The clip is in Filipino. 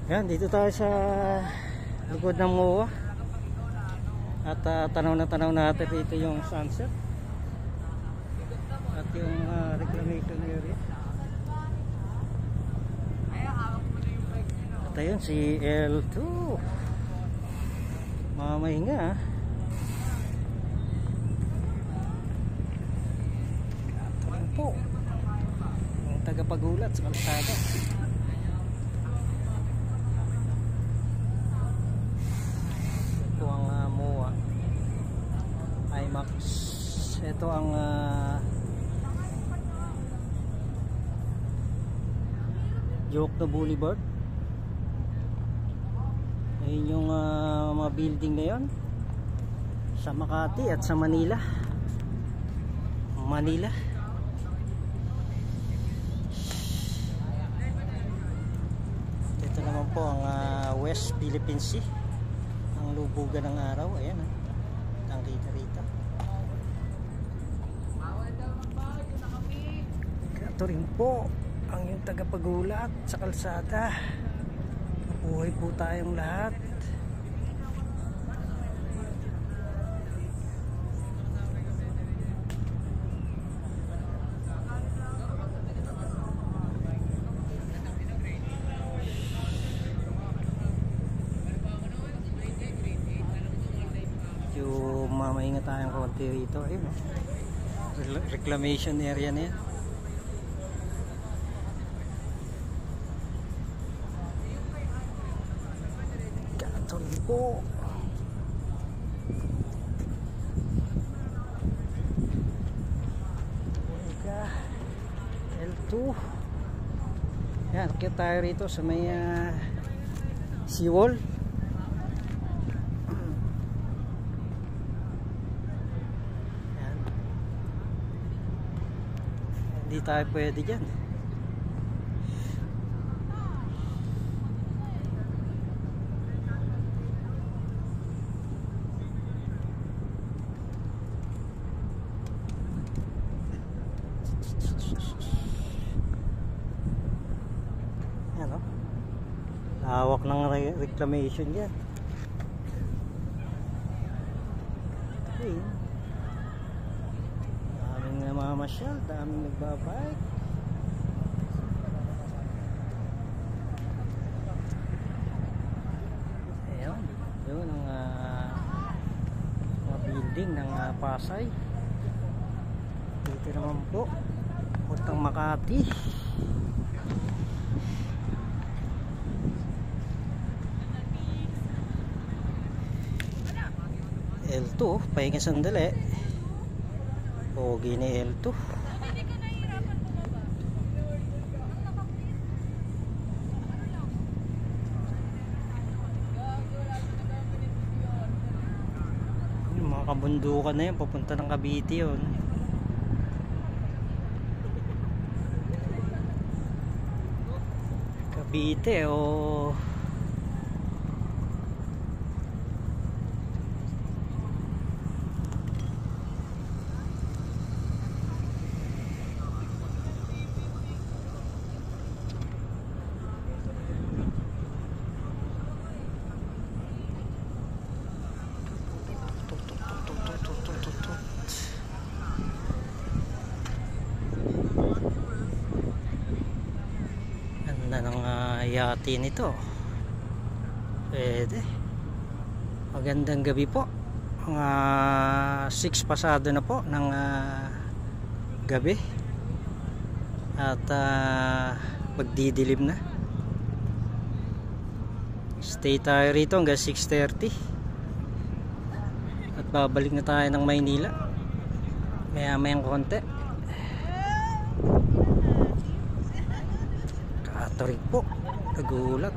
Yan, dito tayo sa likod ng MOA. At tanaw na tanaw natin dito yung sunset. At yung reclamation area. At ayun, si L2. Mamahinga. Ayun po. Yung tagapagulat sa kalsada. Ito ang MOA IMAX. Ito ang Jokno Boulevard. Ayun yung mga building na yun sa Makati at sa Manila. Ito naman po ang West Philippine Sea, ang lubugan ng araw. Ayan, ang kita rito. Ito rin po ang yung tagapagulat sa kalsada. Mabuhay po tayong lahat. Yung mamaingat tayong konti rito. Ayun, reclamation area na yan. Po L2. Yan, kaya tayo rito sa may seawall. Yan. Hindi tayo pwede dyan. Ano? Hawak ng reclamation yan. Okay. Daming namamasyal, daming nagbabike. Ayun, yun ang mga building ng Pasay. Dito naman po Putang Makati. L2, pahinga sandali. Pogi ni L2. Yung mga kabundukan na yun, papunta ng Cavite yun. Cavite o ng yate nito. Pwede. Magandang gabi po. Mga 6 pasado na po ng gabi. At magdidilim na. Stay tayo rito hanggang 6:30. At babalik na tayo ng Maynila. Maya-mayang konti. Ito rin po, nagulat.